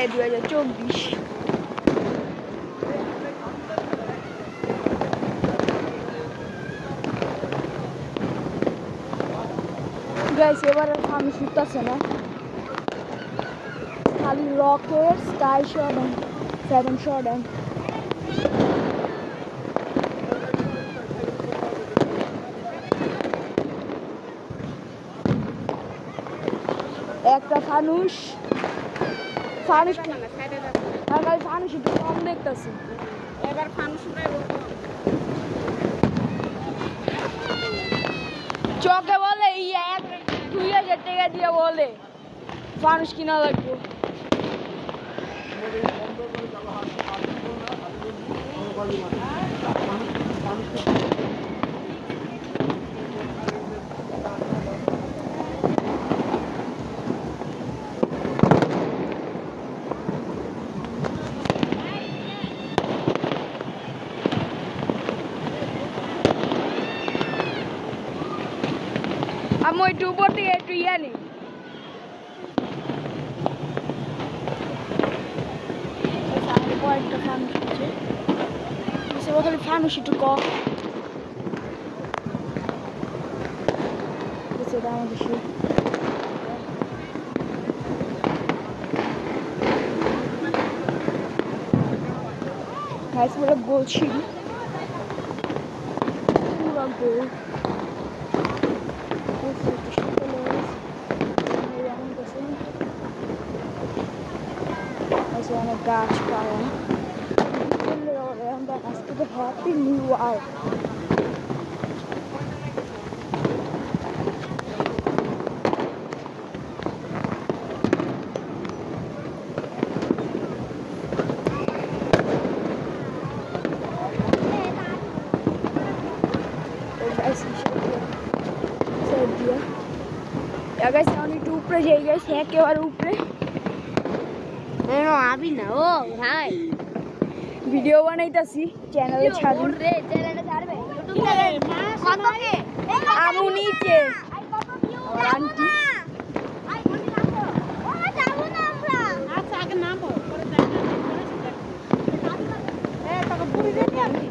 2024 guys এবার আর farm shoot আছে না খালি rocket sky shot and 7 shot and একটা ফানুস আর গাইস ফানুস একটু কম দেখতেছি এবার ফানুস চকে বলে 2000 টাকা দিয়ে বলে ফানুস কিনা লাগবে আমি একটু উপর থেকে একটু ইয়ে নিই কয়েকটা ফানুস আছে খালি ফানুস একটু কম দাম বেশি গাইস বলে বলছি পুরো গোল অনেক গাছপালা আজকে তো হ্যাপি নিউ ইয়ার guys আমি একটু উপরে যাই গাইস একেবারে উপরে আবি না ও ভাই ভিডিও বানাইতাছি চ্যানেলে ছাড়ুন রে চ্যানেলে ছাড়বে ইউটিউবে কত কে আমু নিচে আর আন্টি আচ্ছা আগে নামো পরে যাই এ তোকে পুরি দিয়ে আমি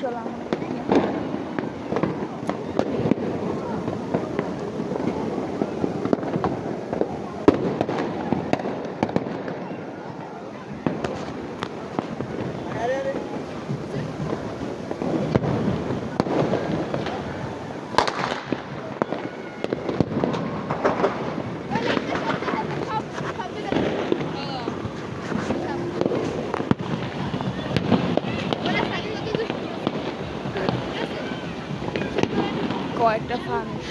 চলো কয়েকটা ফানুস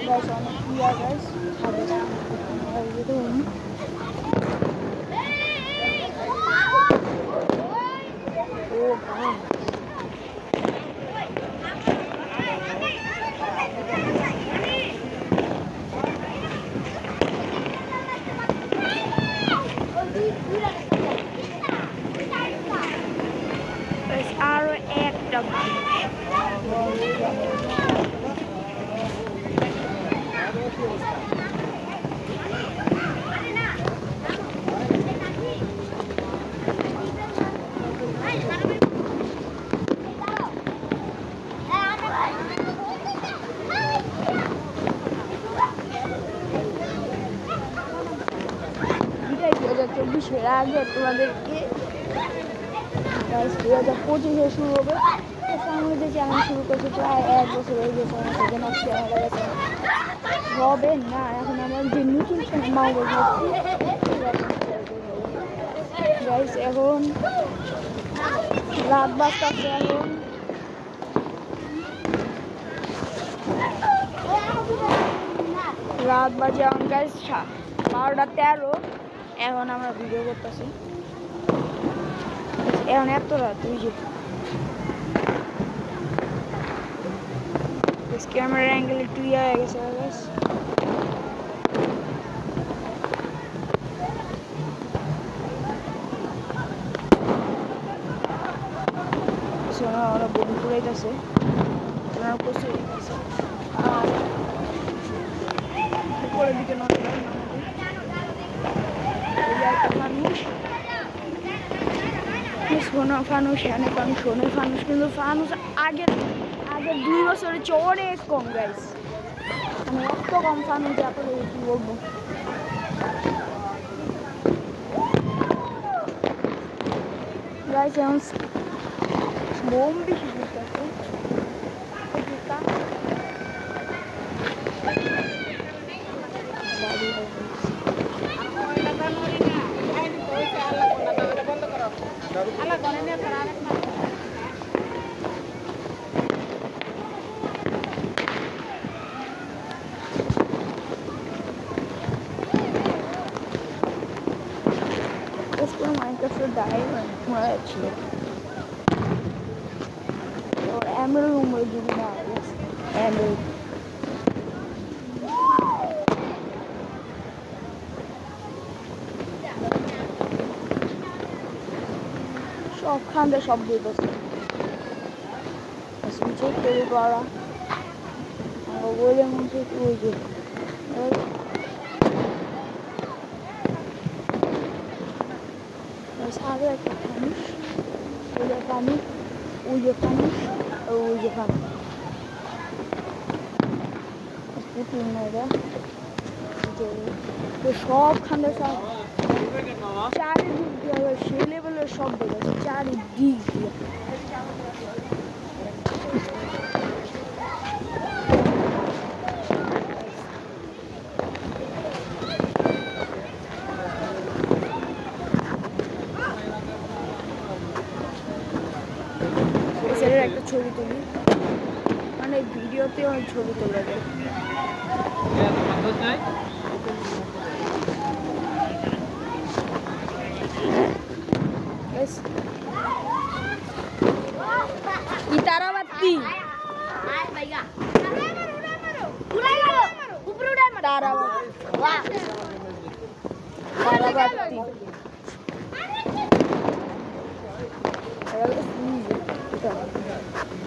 guys on here guys how are you doing oh god আগে তোমাদেরকে 2025-এ শুরু হবে। সামনে যে চ্যানেল শুরু করছে প্রায় 1 বছর হয়ে গেছে আমার সেখানে চ্যানেল গেছে হবে না। এখন আমার যে নতুন চ্যানেল মাউগো ভাবছি গাইস। এখন রাত বাজতেছে, এখন রাত বাজে এখন গাইস 12:13। এখন আমরা ভিডিও করতেছি। এখন এত রাত ওই যে ক্যামেরার অ্যাঙ্গেল একটু হয়ে গেছে গাইস। ওরা বডি পুরাইতেছে, ওনার কষে গেছে আর উপরের দিকে নজর ফানুস সোনা ফানুস, এনে ফানুস, সোনের ফানুস। কিন্তু ফানুস আগের 2 বছরের চেয়ে অনেক কম গাইস। মানে এত কম ফানুস যে আপনাদের কি বলবো। গাইস এখন বোম বেশি দিতেছে। Minecraft die মারা যাচ্ছিল। Emerald umre gibi ne yapıyoruz? Emerald. সবখানে সব দিতেছে। সুইচে তৈরি করা বলে মনে হচ্ছে ওই যে সাথে একটা ফানুস, ওই যে ফানুস, ওই যে ফানুস, ওই যে ফানুস সবখানে সব চারিদিক দিয়ে সে লেভেলের সব দিতেছে চারিদিক দিয়ে। একটা ছবি তুলি, মানে ভিডিওতে অনেক ছবি তোলা যায়। তারাবাতি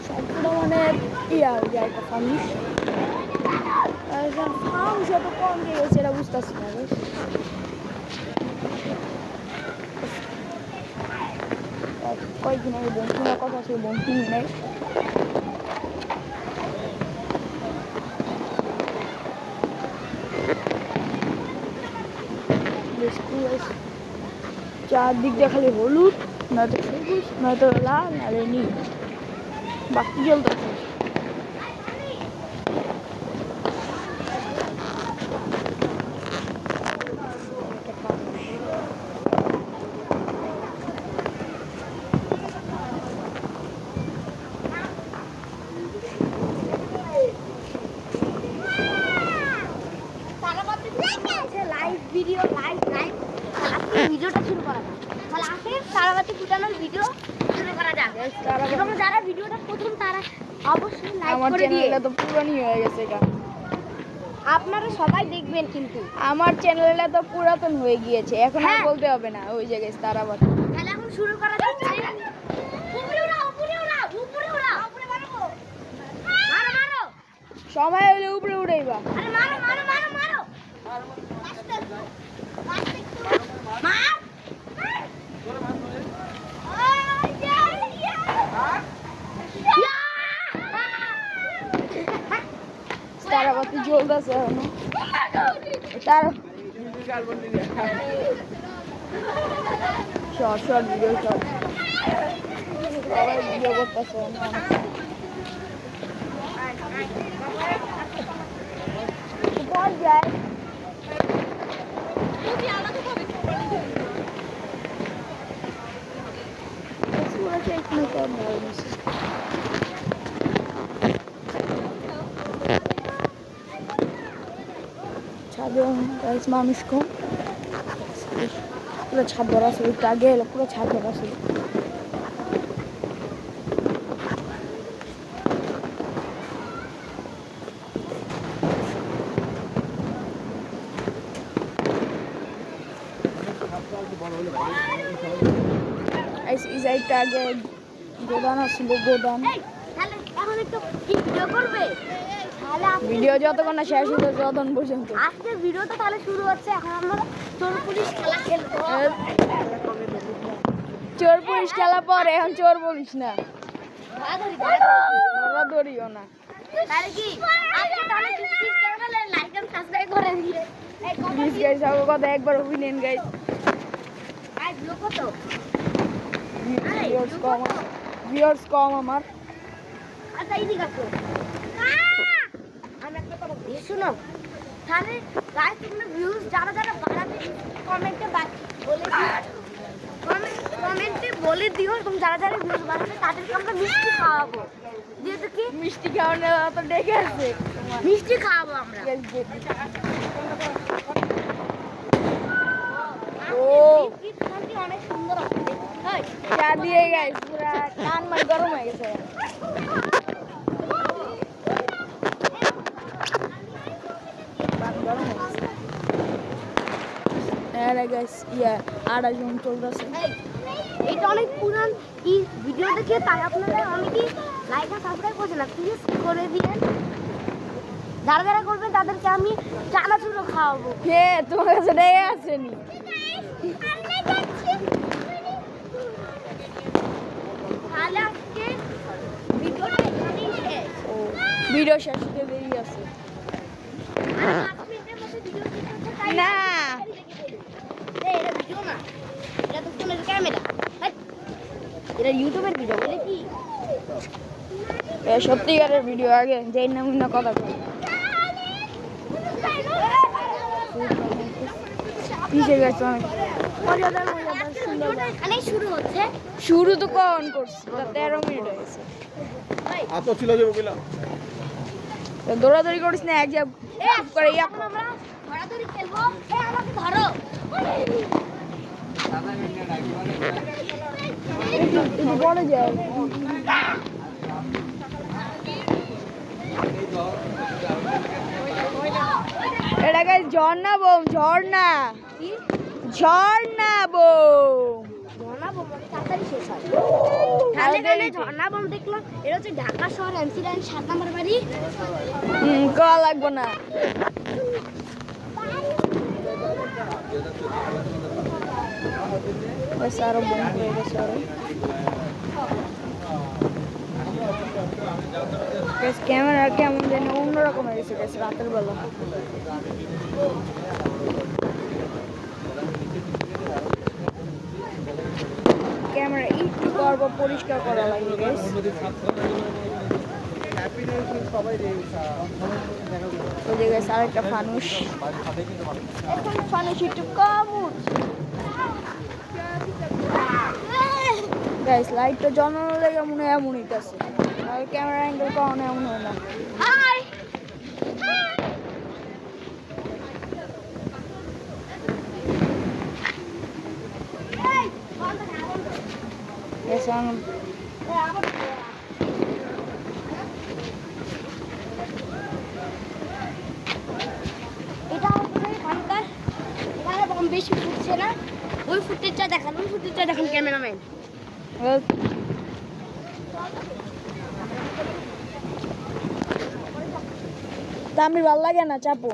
সবগুলো মানে ইয়া হয়ে যায় একটা ফানুস। ফানুস এত কম দিয়ে গেছে এটা বুঝতেছি না। কয়েকদিন আগে বন্ধুরা কথা আছে, বন্ধু নেই। চারদিক দিয়ে খালি হলুদ, নয়তো সবুজ, নয়তো লাল, নাহলে নীল, বাকি জ্বলতেছে। ভিডিওটা শুরু করা যাক। তাহলে আসেন তারাবাতি ফুটানোর ভিডিও শুরু করা যাক। এবং যারা ভিডিওটা প্রথম তারা অবশ্যই লাইক করে দিয়ে। আমার চ্যানেলটা তো পুরানি হয়ে গেছে এটা। আপনারা সবাই দেখবেন কিন্তু আমার চ্যানেলটা তো পুরাতন হয়ে গিয়েছে, এখন আর বলতে হবে না ওই জায়গায় তারাবাতি। তাহলে এখন শুরু করা যাক। উপরে উড়াও, উপরে উড়াও, উপরে উড়াও, উপরে মারো, মারো মারো, সময় হলে উপরে উড়াইবা। আরে মারো মারো মারো মারো, মার তারাবাতি জ্বলতেছে এখনো। তার শর্ট ভিডিও শর্ট সবাই ভিডিও করতেছে বল যায় ছাদে মানুষ কম পুরো ছাদ ভরা ছিল একটু আগে এলো পুরো ছাদ ভরা ছিল এই সাইডটা আগে গোদান ছিল গোদান ভিডিও যতক্ষণ না শেষ হতো যতক্ষণ পর্যন্ত আজকে ভিডিওটা তাহলে শুরু হচ্ছে এখন আমরা চোর পুলিশ খেলা খেলবো চোর পুলিশ খেলা পরে এখন চোর পুলিশ না ধরিও না তাহলে কি আজকে তাহলে লাইক এন্ড সাবস্ক্রাইব করে দিলে প্লিজ গাইস আমার কথা একবার অভিনয় গাইস আই ব্লগ কত ভিউয়ার্স কম আমার আচ্ছা এইদিকে আসো আমি একটা কথা বলি শুনো তাহলে গাইস তোমরা ভিউজ যারা যারা বাড়াবে কমেন্টে বলে দিও তুমি যারা যারা ভিউজ বাড়াবে তাদেরকে আমরা মিষ্টি খাওয়াবো যেহেতু কি মিষ্টি খাওয়ানো তো ডেকে আছে মিষ্টি খাওয়াবো আমরা ও অনেক সুন্দর আছে চা দিয়ে গাইস পুরা কান মান গরম হয়ে গেছে আড়াইজন চলতেছে এটা অনেক পুরান এই ভিডিও দেখে তাই আপনারা অনেকেই লাইক আর সাবস্ক্রাইব করছেন না প্লিজ করে দিবেন যারা যারা করবেন তাদেরকে আমি চানাচুরও খাওয়াবো হে তোমার কাছে ডেকে আসেনি তাহলে আজকে ভিডিওটা এখানেই শেষ ভিডিও শেষ হতে দেরি আছে আর 5 মিনিটের মধ্যে ভিডিও শেষ হচ্ছে তাই না এটা ভিডিও না এটা তো ফোনের ক্যামেরা এটা ইউটিউবের ভিডিও বলে কি সত্যিকারের ভিডিও আগে যেই নাম না কথা বলি পিছিয়ে গেছে অনেক শুরু হচ্ছে শুরু তো কখন করছি 13 মিনিট হয়ে গেছে আতো ছিল যে বকিলা দৌড়াদৌড়ি করিস না এক যা চুপ করে এখন আমরা ধরাধরি খেলবো আমাকে ধরো একটু বড় যায় এটা গাইস ঝর্ণা বোম ঝর্ণা ঝর্ণা বোম ঝর্ণা বোম তাড়াতাড়ি শেষ হয় তাহলে ঝর্ণা বোম দেখলাম এটা হচ্ছে ঢাকা শহর এমসি লাইন 7 নম্বর বাড়ি কল লাগবে না আরো বোম হয়ে গেছে ক্যামেরা কেমন যেন অন্যরকম হয়ে গেছে রাতের বেলা ক্যামেরা একটু করবো পরিষ্কার করা লাগবে গাইস ওই যে গাইস আরেকটা ফানুস এখন ফানুস একটু কম উঠছে গাইস লাইটটা জ্বালানো লেগে মনে হয় এমন হইতাছে আর ক্যামেরা অ্যাঙ্গেল কখনো এমন হয় না হাই গাইস এটা হচ্ছে এখানকার এখানে বম বেশি ফুটছে না ওই ফুটেজটা দেখান ওই ফুটেজটা দেখান ক্যামেরাম্যান তামির ভাল লাগে না চাপো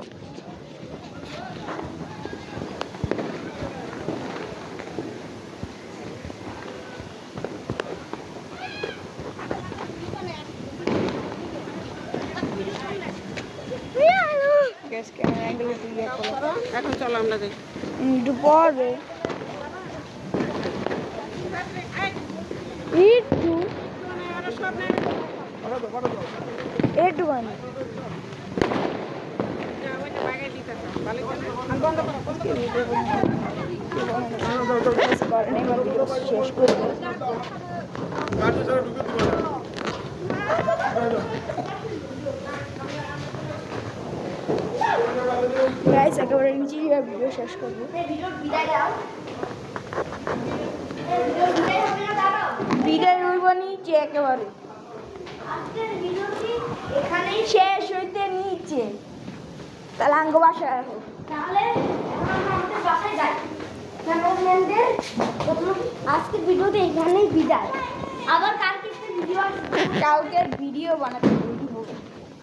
এখন চলো আমরা যাই একটু পরে একটু একটুখানি শেষ করবো গাইস একেবারে নিচে ভিডিও শেষ করবো বিদায় রইব নিচে একেবারে এখানেই শেষ হইতে নিচে তাহলে আঙ্গ বাসায় রাখো তাহলে এখন আমরা আমাদের বাসায় যাই ক্যামেরাম্যানদের আজকের ভিডিওতে এখানেই বিদায় আবার কালকে একটা ভিডিও আসবে কালকে ভিডিও বানাতে হবে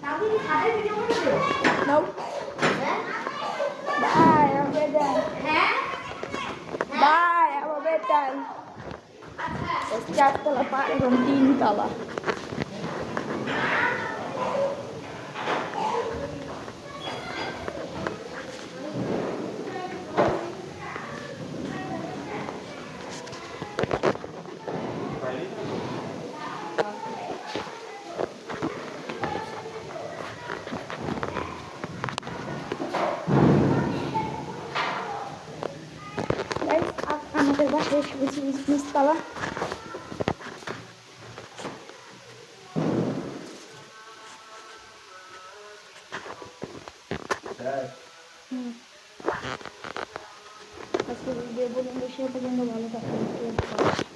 কালকে কি সাথে ভিডিও করবে নাও হ্যাঁ বাই হবে দেন হ্যাঁ বাই হবে তাই চারতলা পার এখন 3 তলা আমাদের বাসায় এসে গেছি নিচতলা আজকে ভিডিও বলুন বেশি পর্যন্ত ভালো থাকবে